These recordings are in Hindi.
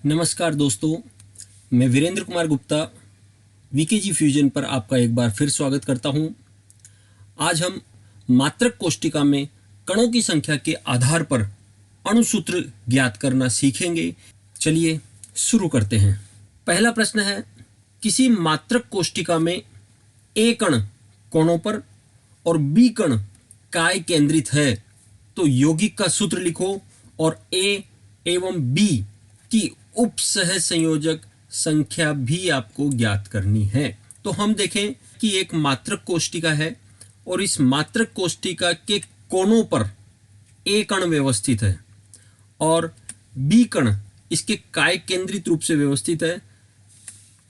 नमस्कार दोस्तों, मैं वीरेंद्र कुमार गुप्ता वीकेजी फ्यूजन पर आपका एक बार फिर स्वागत करता हूं। आज हम मात्रक कोष्टिका में कणों की संख्या के आधार पर अणुसूत्र ज्ञात करना सीखेंगे। चलिए शुरू करते हैं। पहला प्रश्न है, किसी मात्रक कोष्टिका में ए कण कोणों पर और बी कण काय केंद्रित है तो यौगिक का सूत्र लिखो और ए एवं बी की उपसह संयोजक संख्या भी आपको ज्ञात करनी है। तो हम देखें कि एक मात्रक कोष्टिका है और इस मात्रक कोष्टिका के कोनों पर ए कण व्यवस्थित है और बी कण इसके काय केंद्रित रूप से व्यवस्थित है।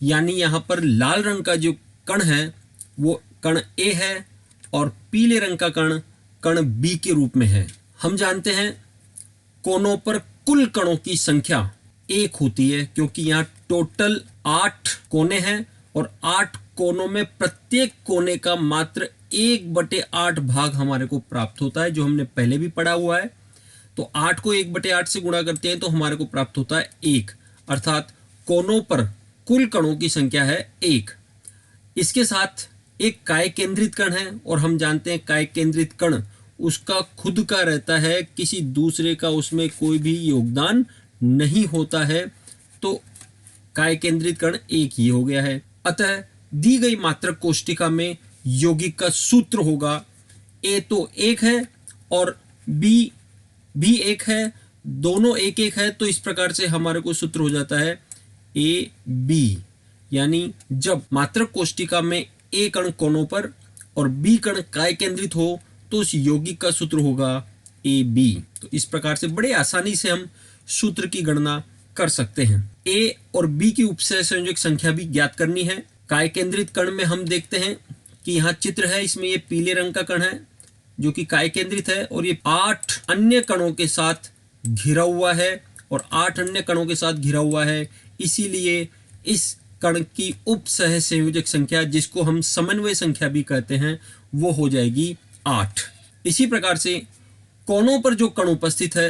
यानी यहाँ पर लाल रंग का जो कण है वो कण ए है और पीले रंग का कण कण बी के रूप में है। हम जानते हैं कोनों पर कुल कणों की संख्या 1 होती है, क्योंकि यहाँ टोटल 8 कोने हैं और 8 कोनों में प्रत्येक कोने का मात्र 1/8 भाग हमारे को प्राप्त होता है, जो हमने पहले भी पढ़ा हुआ है। तो 8 को 1/8 से गुणा करते हैं तो हमारे को प्राप्त होता है 1, अर्थात कोनों पर कुल कणों की संख्या है 1। इसके साथ एक काय केंद्रित कण है और हम जानते हैं काय केंद्रित कण उसका खुद का रहता है, किसी दूसरे का उसमें कोई भी योगदान नहीं होता है। तो काय केंद्रित कण एक ही हो गया है। अतः दी गई मात्रक कोष्टिका में यौगिक का सूत्र होगा, ए तो 1 है और बी भी 1 है, दोनों 1-1 है। तो इस प्रकार से हमारे को सूत्र हो जाता है ए बी। यानी जब मात्रक कोष्टिका में ए कण कोनों पर और बी कण काय केंद्रित हो तो उस यौगिक का सूत्र होगा ए बी। तो इस प्रकार से बड़े आसानी से हम सूत्र की गणना कर सकते हैं। ए और बी की उपसह संयोजक संख्या भी ज्ञात करनी है। काय केंद्रित कण में हम देखते हैं कि यहाँ चित्र है, इसमें ये पीले रंग का कण है जो कि काय केंद्रित है और ये 8 अन्य कणों के साथ घिरा हुआ है और 8 अन्य कणों के साथ घिरा हुआ है। इसीलिए इस कण की उपसह संयोजक संख्या, जिसको हम समन्वय संख्या भी कहते हैं, वो हो जाएगी 8। इसी प्रकार से कोनों पर जो कण उपस्थित है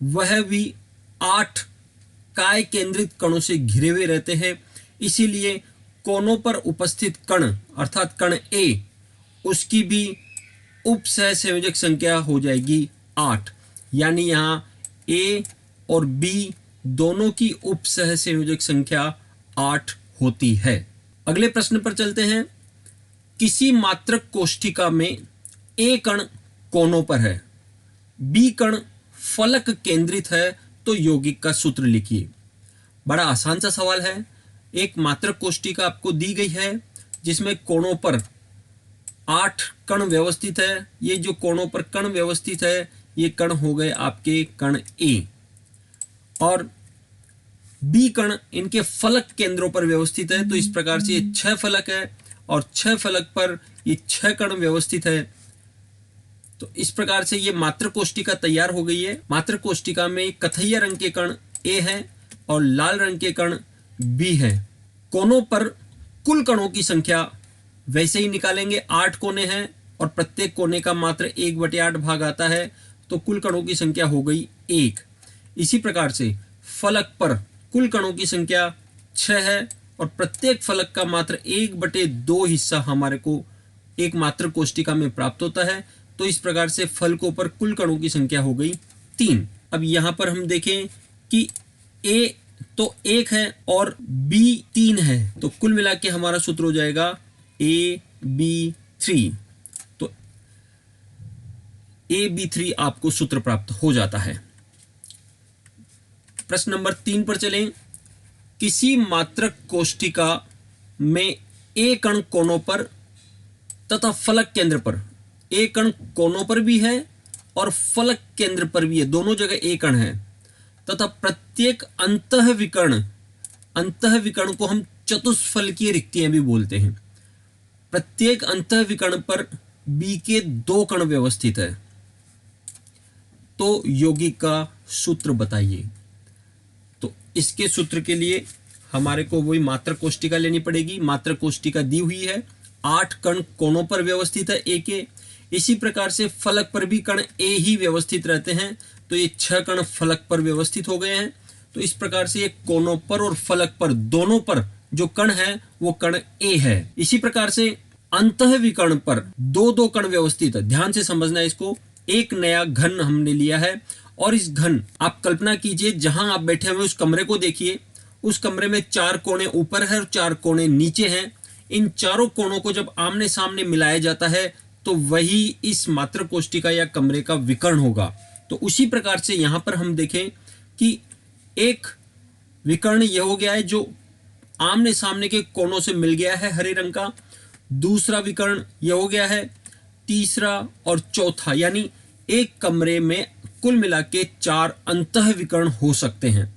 वह भी 8 काय केंद्रित कणों से घिरे हुए रहते हैं। इसीलिए कोनों पर उपस्थित कण अर्थात कण ए, उसकी भी उपसह संयोजक संख्या हो जाएगी 8। यानी यहाँ ए और बी दोनों की उपसह संयोजक संख्या 8 होती है। अगले प्रश्न पर चलते हैं। किसी मात्रक कोष्टिका में ए कण कोनों पर है, बी कण फलक केंद्रित है तो यौगिक का सूत्र लिखिए। बड़ा आसान सा सवाल है। एक मात्रक कोष्टिका आपको दी गई है जिसमें कोनों पर 8 कण व्यवस्थित है। ये जो कोनों पर कण व्यवस्थित है ये कण हो गए आपके कण ए और बी कण इनके फलक केंद्रों पर व्यवस्थित है। तो इस प्रकार से ये 6 फलक है और 6 फलक पर ये 6 कण व्यवस्थित है। तो इस प्रकार से ये मात्रक कोष्टिका तैयार हो गई है। मात्रक कोष्टिका में कथैया रंग के कण ए है और लाल रंग के कण बी है। कोनों पर कुल कणों की संख्या वैसे ही निकालेंगे। 8 कोने हैं और प्रत्येक कोने का मात्र 1/8 भाग आता है, तो कुल कणों की संख्या हो गई 1। इसी प्रकार से फलक पर कुल कणों की संख्या 6 है और प्रत्येक फलक का मात्र 1/2 हिस्सा हमारे को एक मात्रक कोष्टिका में प्राप्त होता है। तो इस प्रकार से फलकों पर कुल कणों की संख्या हो गई 3। अब यहाँ पर हम देखें कि ए तो 1 है और बी 3 है, तो कुल मिला के हमारा सूत्र हो जाएगा AB3। तो AB3 आपको सूत्र प्राप्त हो जाता है। प्रश्न नंबर 3 पर चलें। किसी मात्रक कोष्टिका में ए कण कोनों पर तथा फलक केंद्र पर, ए कण कोनों पर भी है और फलक केंद्र पर भी है, दोनों जगह ए कण है, तथा प्रत्येक अंतःविकर्ण को हम चतुष्फलकीय रिक्तियां भी बोलते हैं। प्रत्येक अंतःविकर्ण पर बी के 2 कण व्यवस्थित है। तो यौगिक का सूत्र बताइए। तो इसके सूत्र के लिए हमारे को वही मात्रक कोष्टिका लेनी पड़ेगी। मात्रक कोष्टिका दी हुई है, 8 कण कोनों पर व्यवस्थित है ए के। इसी प्रकार से फलक पर भी कण ए ही व्यवस्थित रहते हैं, तो ये 6 कण फलक पर व्यवस्थित हो गए हैं। तो इस प्रकार से ये कोनों पर और फलक पर दोनों पर जो कण है वो कण ए है। इसी प्रकार से अंतःविकर्ण पर दो दो कण व्यवस्थित है। ध्यान से समझना है इसको। एक नया घन हमने लिया है और इस घन, आप कल्पना कीजिए जहां आप बैठे हुए उस कमरे को देखिए। उस कमरे में 4 कोने ऊपर है और 4 कोने नीचे हैं। इन चारों कोणों को जब आमने सामने मिलाया जाता है तो वही इस मात्र कोष्टिका या कमरे का विकर्ण होगा। तो उसी प्रकार से यहां पर हम देखें कि एक विकर्ण यह हो गया है जो आमने सामने के कोनों से मिल गया है हरे रंग का। दूसरा विकर्ण यह हो गया है। तीसरा और चौथा, यानी एक कमरे में कुल मिला के 4 अंतःविकर्ण हो सकते हैं।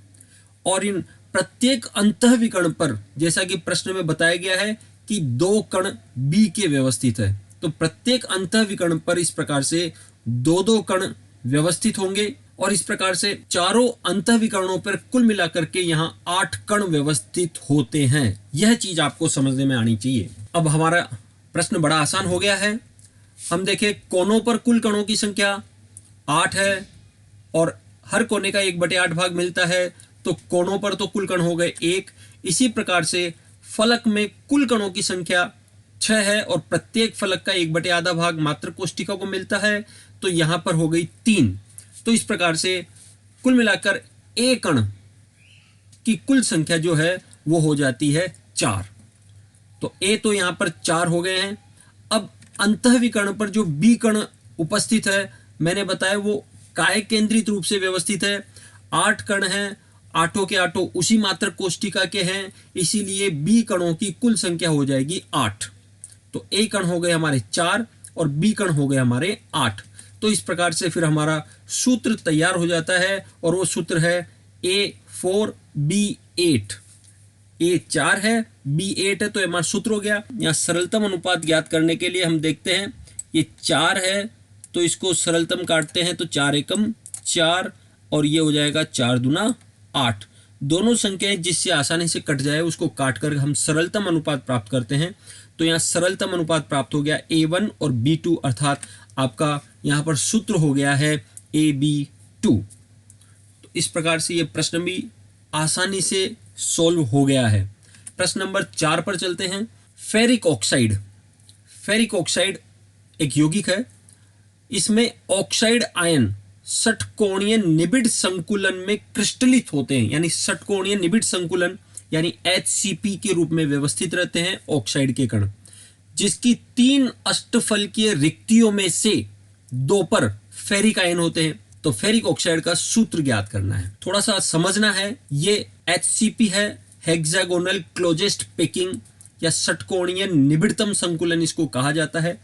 और इन प्रत्येक अंतःविकर्ण पर, जैसा कि प्रश्न में बताया गया है कि 2 कण बी के व्यवस्थित है, तो प्रत्येक अंतःविकर्ण पर इस प्रकार से 2-2 कण व्यवस्थित होंगे और इस प्रकार से चारों अंतःविकरणों पर कुल मिलाकर के यहाँ 8 कण व्यवस्थित होते हैं। यह चीज आपको समझने में आनी चाहिए। अब हमारा प्रश्न बड़ा आसान हो गया है। हम देखें कोनों पर कुल कणों की संख्या 8 है और हर कोने का 1/8 भाग मिलता है, तो कोनों पर तो कुल कण हो गए 1। इसी प्रकार से फलक में कुल कणों की संख्या 6 है और प्रत्येक फलक का 1/8 भाग मात्र कोष्टिका को मिलता है, तो यहां पर हो गई 3। तो इस प्रकार से कुल मिलाकर ए कण की कुल संख्या जो है वो हो जाती है 4। तो ए तो यहां पर 4 हो गए हैं। अब अंतःविकर्ण पर जो बी कण उपस्थित है, मैंने बताया वो काय केंद्रित रूप से व्यवस्थित है। 8 कण हैं, आठों के आठों उसी मात्र कोष्टिका के हैं, इसीलिए बी कणों की कुल संख्या हो जाएगी 8। तो ए कण हो गए हमारे 4 और बी कण हो गए हमारे 8। तो इस प्रकार से फिर हमारा सूत्र तैयार हो जाता है और वो सूत्र है A4B8। ए 4 है, B8 है, तो हमारा सूत्र हो गया। यहाँ सरलतम अनुपात ज्ञात करने के लिए हम देखते हैं, ये 4 है तो इसको सरलतम काटते हैं तो 4 एकम 4 और ये हो जाएगा 4 दूना 8। दोनों संख्याएं जिससे आसानी से कट जाए उसको काट कर हम सरलतम अनुपात प्राप्त करते हैं। तो यहाँ सरलतम अनुपात प्राप्त हो गया A1 और B2, अर्थात आपका यहाँ पर सूत्र हो गया है AB2। तो इस प्रकार से ये प्रश्न भी आसानी से सॉल्व हो गया है। प्रश्न नंबर 4 पर चलते हैं। Ferric oxide. फेरिक ऑक्साइड एक यौगिक है। इसमें ऑक्साइड आयन षटकोणीय निबिड़ संकुलन में क्रिस्टलित होते हैं, यानी षटकोणीय निबिड़ संकुलन यानी HCP के रूप में व्यवस्थित रहते हैं ऑक्साइड के कण, जिसकी 3 अष्टफलकीय रिक्तियों में से 2 पर फेरिक आयन होते हैं। तो फेरिक ऑक्साइड का सूत्र ज्ञात करना है। थोड़ा सा समझना है, ये HCP है, हेक्सागोनल क्लोजेस्ट पैकिंग या षटकोणीय निबिड़तम संकुलन इसको कहा जाता है।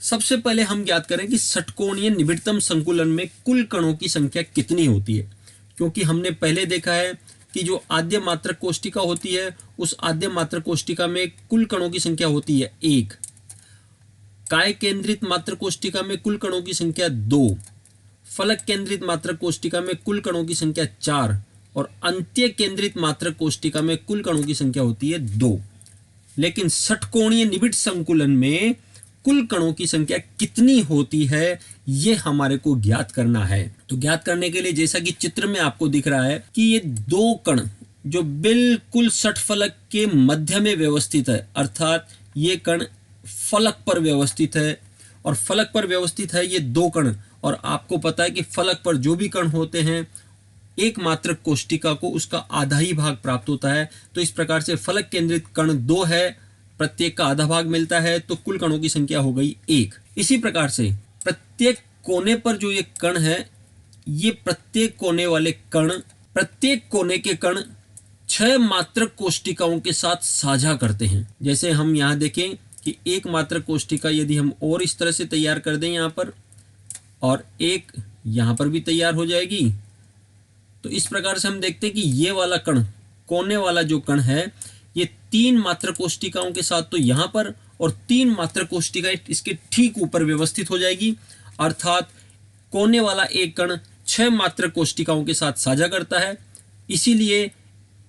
सबसे पहले हम ज्ञात करें कि षटकोणीय निबिड़तम संकुलन में कुल कणों की संख्या कितनी होती है, क्योंकि हमने पहले देखा है कि जो आद्य मात्रक कोष्टिका होती है उस आद्य मात्रक कोष्टिका में कुल कणों की संख्या होती है 1। काय केंद्रित मात्रक कोष्टिका में कुल कणों की संख्या 2, फलक केंद्रित मात्रक कोष्टिका में कुल कणों की संख्या 4 और अंत्य केंद्रित मात्रक कोष्टिका में कुल कणों की संख्या होती है 2। लेकिन षटकोणीय निबिड़ संकुलन में कुल कणों की संख्या कितनी होती है ये हमारे को ज्ञात करना है। तो ज्ञात करने के लिए जैसा कि चित्र में आपको दिख रहा है कि ये 2 कण जो बिल्कुल षटफलक के मध्य में व्यवस्थित है, अर्थात ये कण फलक पर व्यवस्थित है और फलक पर व्यवस्थित है ये 2 कण। और आपको पता है कि फलक पर जो भी कण होते हैं एक मात्रक कोष्टिका को उसका आधा ही भाग प्राप्त होता है। तो इस प्रकार से फलक केंद्रित कण 2 है, प्रत्येक का आधा भाग मिलता है, तो कुल कणों की संख्या हो गई 1। इसी प्रकार से प्रत्येक कोने पर जो ये कण है, ये प्रत्येक कोने वाले कण, प्रत्येक कोने के कण 6 मात्रक कोष्टिकाओं के साथ साझा करते हैं। जैसे हम यहाँ देखें कि एक मात्रक कोष्टिका यदि हम और इस तरह से तैयार कर दें यहाँ पर, और एक यहाँ पर भी तैयार हो जाएगी, तो इस प्रकार से हम देखते हैं कि ये वाला कण, कोने वाला जो कण है, ये 3 मात्रक कोष्टिकाओं के साथ तो यहाँ पर और 3 मात्रक कोष्टिकाएं इसके ठीक ऊपर व्यवस्थित हो जाएगी। अर्थात कोने वाला एक कण 6 मात्रक कोष्टिकाओं के साथ साझा करता है, इसीलिए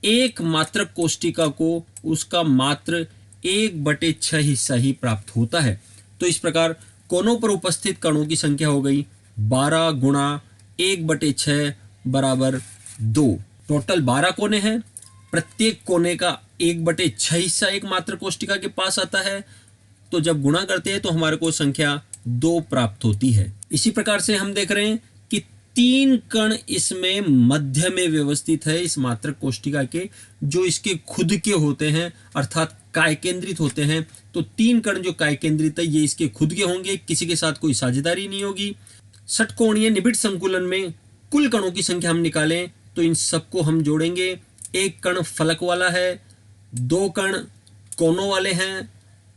एक मात्रक कोष्टिका को उसका मात्र 1/6 हिस्सा ही प्राप्त होता है। तो इस प्रकार कोनों पर उपस्थित कणों की संख्या हो गई 12 × 1/6 = 2। टोटल 12 कोने हैं, प्रत्येक कोने का 1/6 हिस्सा एक मात्रक कोष्टिका के पास आता है। तो जब गुणा करते हैं तो हमारे को संख्या 2 प्राप्त होती है। इसी प्रकार से हम देख रहे हैं कि 3 कण इसमें मध्य में व्यवस्थित है इस मात्रक कोष्टिका के, जो इसके खुद के होते हैं अर्थात काय केंद्रित होते हैं। तो 3 कण जो काय केंद्रित है ये इसके खुद के होंगे, किसी के साथ कोई साझेदारी नहीं होगी। षटकोणीय निबिड़ संकुलन में कुल कणों की संख्या हम निकालें तो इन सबको हम जोड़ेंगे। एक कण फलक वाला है, 2 कण कोनों वाले हैं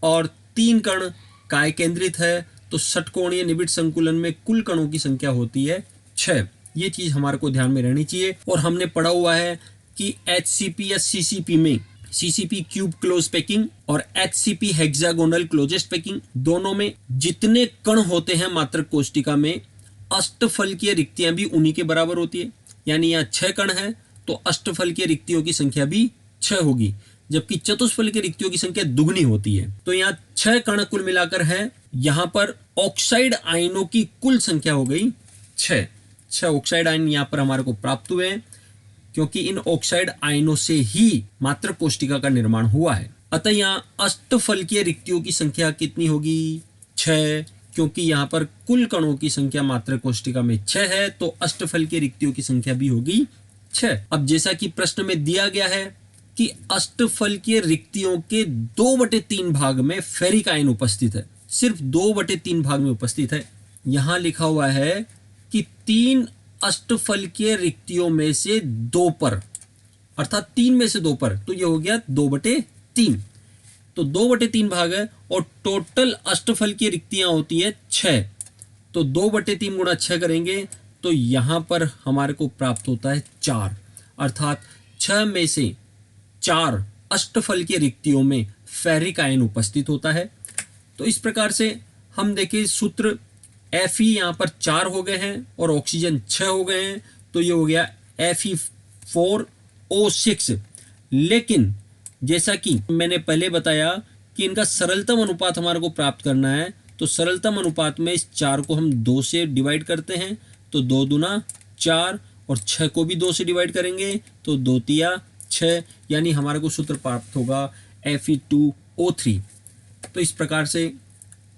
और 3 कण काय केंद्रित है। तो षटकोणीय निबिड़ संकुलन में कुल कणों की संख्या होती है 6। ये चीज हमारे को ध्यान में रहनी चाहिए। और हमने पढ़ा हुआ है कि HCP या CCP में CCP क्यूब क्लोज पैकिंग और HCP हेक्सागोनल क्लोजेस्ट पैकिंग, दोनों में जितने कण होते हैं मात्रक कोष्टिका में, अष्टफलकीय रिक्तियां भी उन्हीं के बराबर होती है। यानी यहाँ 6 कण है तो अष्टफलकीय रिक्तियों की संख्या भी 6 होगी, जबकि चतुष्फलकीय रिक्तियों की संख्या दुगनी होती है। तो यहाँ 6 कण कुल मिलाकर है। यहाँ पर ऑक्साइड आयनों की कुल संख्या हो गई 6 ऑक्साइड आयन यहाँ पर हमारे को प्राप्त हुए हैं, क्योंकि इन ऑक्साइड आयनों से ही मात्रक कोष्टिका का निर्माण हुआ है। अतः यहाँ अष्टफलकीय रिक्तियों की संख्या कितनी होगी? 6, क्योंकि यहाँ पर कुल कणों की संख्या मात्रक कोष्टिका में 6 है, तो अष्टफलकीय रिक्तियों की संख्या भी होगी 6। अब जैसा कि प्रश्न में दिया गया है कि अष्टफलकीय रिक्तियों के 2/3 भाग में फेरिक आयन उपस्थित है, सिर्फ 2/3 भाग में उपस्थित है। यहाँ लिखा हुआ है कि 3 अष्टफलकीय रिक्तियों में से 2 पर, अर्थात 3 में से 2 पर, तो ये हो गया 2/3। तो 2/3 भाग है और टोटल अष्टफलकीय रिक्तियां होती है 6। तो 2/3 गुणा 6 करेंगे तो यहां पर हमारे को प्राप्त होता है 4, अर्थात 6 में से 4 अष्टफलकीय रिक्तियों में फेरिक आयन उपस्थित होता है। तो इस प्रकार से हम देखें सूत्र Fe यहाँ पर 4 हो गए हैं और ऑक्सीजन 6 हो गए हैं, तो ये हो गया Fe4O6। लेकिन जैसा कि मैंने पहले बताया कि इनका सरलतम अनुपात हमारे को प्राप्त करना है, तो सरलतम अनुपात में इस 4 को हम 2 से डिवाइड करते हैं, तो 2 दूना 4 और 6 को भी 2 से डिवाइड करेंगे तो 2 तिया 6, यानी हमारे को सूत्र प्राप्त होगा Fe2O3। तो इस प्रकार से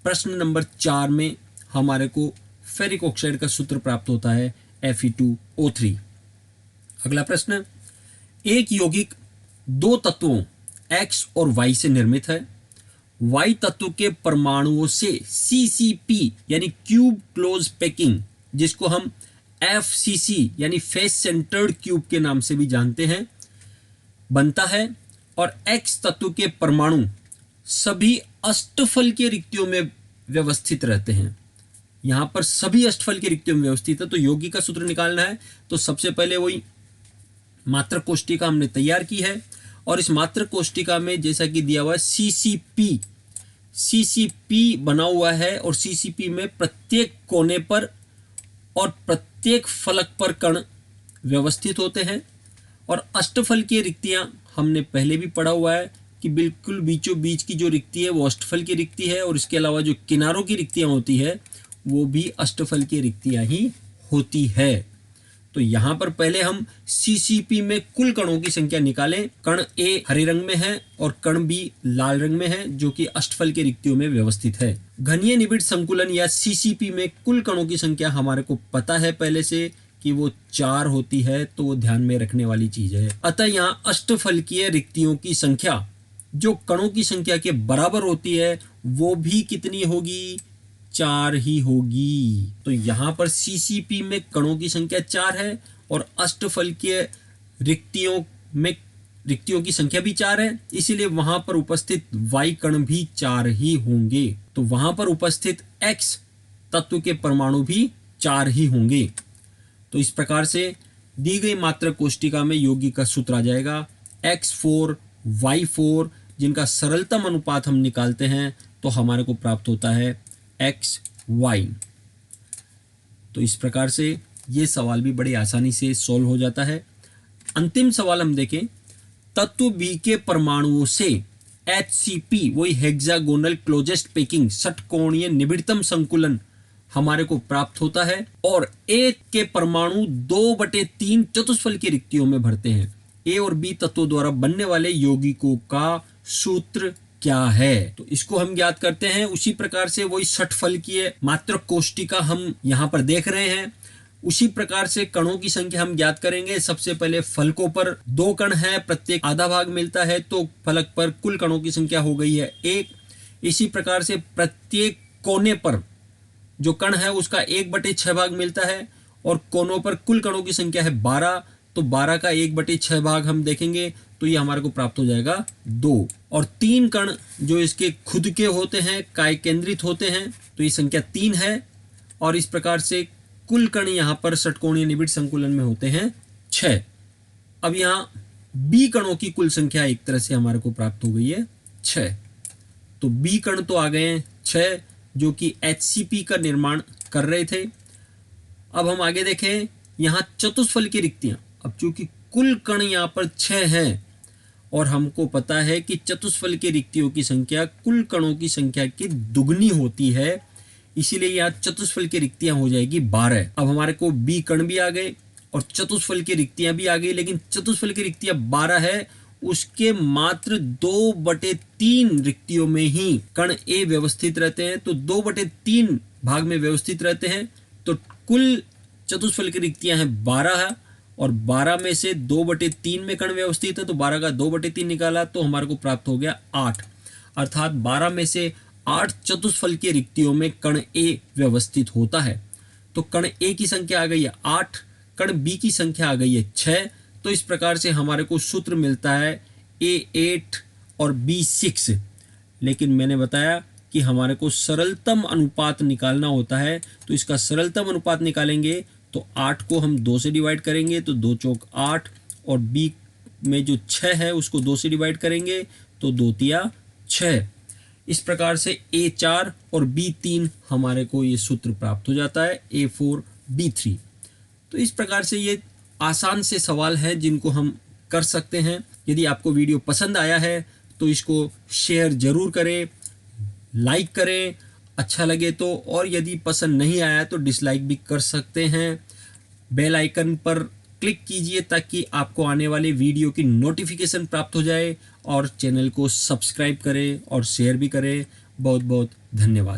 प्रश्न नंबर 4 में हमारे को फेरिक ऑक्साइड का सूत्र प्राप्त होता है Fe2O3। अगला प्रश्न, एक यौगिक 2 तत्वों X और Y से निर्मित है। Y तत्व के परमाणुओं से CCP यानी क्यूब क्लोज पैकिंग, जिसको हम FCC यानी फेस सेंटर्ड क्यूब के नाम से भी जानते हैं, बनता है। और X तत्व के परमाणु सभी अष्टफलकीय रिक्तियों में व्यवस्थित रहते हैं। यहां पर सभी अष्टफलकीय रिक्तियों में व्यवस्थित है। तो यौगिक का सूत्र निकालना है, तो सबसे पहले वही मात्रक कोष्टिका हमने तैयार की है और इस मात्रक कोष्टिका में जैसा कि दिया हुआ है CCP बना हुआ है और CCP में प्रत्येक कोने पर और प्रत्येक फलक पर कण व्यवस्थित होते हैं। और अष्टफलकीय रिक्तियां हमने पहले भी पढ़ा हुआ है कि बिल्कुल बीचों बीच की जो रिक्ति है वो अष्टफलकीय रिक्ति है और इसके अलावा जो किनारों की रिक्तियां होती है वो भी अष्टफलकीय रिक्तियां ही होती है। तो यहाँ पर पहले हम CCP में कुल कणों की संख्या निकालें। कण A हरे रंग में है और कण B लाल रंग में है, जो कि अष्टफलकीय रिक्तियों में व्यवस्थित है। घनीय निबिड़ संकुलन या CCP में कुल कणों की संख्या हमारे को पता है पहले से कि वो 4 होती है, तो वो ध्यान में रखने वाली चीज है। अतः यहाँ अष्टफलकीय रिक्तियों की संख्या जो कणों की संख्या के बराबर होती है वो भी कितनी होगी? 4 ही होगी। तो यहाँ पर CCP में कणों की संख्या 4 है और अष्टफलकीय रिक्तियों की संख्या भी 4 है, इसीलिए वहां पर उपस्थित Y कण भी 4 ही होंगे। तो वहां पर उपस्थित X तत्व के परमाणु भी 4 ही होंगे। तो इस प्रकार से दी गई मात्रक कोष्टिका में यौगिक का सूत्र आ जाएगा X4 Y4, जिनका सरलतम अनुपात हम निकालते हैं तो हमारे को प्राप्त होता है XY। तो इस प्रकार से ये सवाल भी बड़ी आसानी से सॉल्व हो जाता है। अंतिम सवाल हम देखें, तत्व B के परमाणुओं से HCP वही हेक्सागोनल क्लोजेस्ट पैकिंग षटकोणीय निबिड़तम संकुलन हमारे को प्राप्त होता है और ए के परमाणु 2/3 चतुष्फल की रिक्तियों में भरते हैं। ए और बी तत्वों द्वारा बनने वाले यौगिकों का सूत्र क्या है, तो इसको हम ज्ञात करते हैं। उसी प्रकार से वही षटफल की मात्रक कोष्टिका हम यहाँ पर देख रहे हैं। उसी प्रकार से कणों की संख्या हम ज्ञात करेंगे। सबसे पहले फलकों पर 2 कण है, प्रत्येक आधा भाग मिलता है, तो फलक पर कुल कणों की संख्या हो गई है 1। इसी प्रकार से प्रत्येक कोने पर जो कण है उसका 1/6 भाग मिलता है और कोनों पर कुल कणों की संख्या है 12, तो 12 का 1/6 भाग हम देखेंगे तो ये हमारे को प्राप्त हो जाएगा 2। और 3 कण जो इसके खुद के होते हैं, काय केंद्रित होते हैं, तो ये संख्या 3 है। और इस प्रकार से कुल कण यहाँ पर षटकोणीय निबिड़ संकुलन में होते हैं 6। अब यहाँ बी कणों की कुल संख्या एक तरह से हमारे को प्राप्त हो गई है 6। तो बी कण तो आ गए हैं 6 जो कि HCP का निर्माण कर रहे थे। अब हम आगे देखें, यहाँ चतुष्फल की रिक्तियां। अब चूंकि कुल कण यहाँ पर 6 हैं और हमको पता है कि चतुष्फल की रिक्तियों की संख्या कुल कणों की संख्या की दुगनी होती है, इसीलिए यहाँ चतुष्फल की रिक्तियां हो जाएगी 12। अब हमारे को बी कण भी आ गए और चतुष्फल की रिक्तियां भी आ गई, लेकिन चतुष्फल की रिक्तियां 12 है, उसके मात्र 2/3 रिक्तियों में ही कण ए व्यवस्थित रहते हैं। तो 2/3 भाग में व्यवस्थित रहते हैं, तो कुल चतुष्फल की रिक्तियां हैं 12 है और 12 में से 2/3 में कण व्यवस्थित है, तो 12 का 2/3 निकाला तो हमारे को प्राप्त हो गया 8। अर्थात 12 में से 8 चतुष्फल की रिक्तियों में कण ए व्यवस्थित होता है। तो कण ए की संख्या आ गई है 8, कण बी की संख्या आ गई है 6। तो इस प्रकार से हमारे को सूत्र मिलता है A8 और B6। लेकिन मैंने बताया कि हमारे को सरलतम अनुपात निकालना होता है, तो इसका सरलतम अनुपात निकालेंगे तो 8 को हम 2 से डिवाइड करेंगे तो 2 चौक 8 और B में जो 6 है उसको 2 से डिवाइड करेंगे तो 2 तिया 6। इस प्रकार से A4 और B3 हमारे को ये सूत्र प्राप्त हो जाता है A4 B3। तो इस प्रकार से ये आसान से सवाल हैं जिनको हम कर सकते हैं। यदि आपको वीडियो पसंद आया है तो इसको शेयर जरूर करें, लाइक करें अच्छा लगे तो, और यदि पसंद नहीं आया तो डिसलाइक भी कर सकते हैं। बेल आइकन पर क्लिक कीजिए ताकि आपको आने वाले वीडियो की नोटिफिकेशन प्राप्त हो जाए, और चैनल को सब्सक्राइब करें और शेयर भी करें। बहुत बहुत धन्यवाद।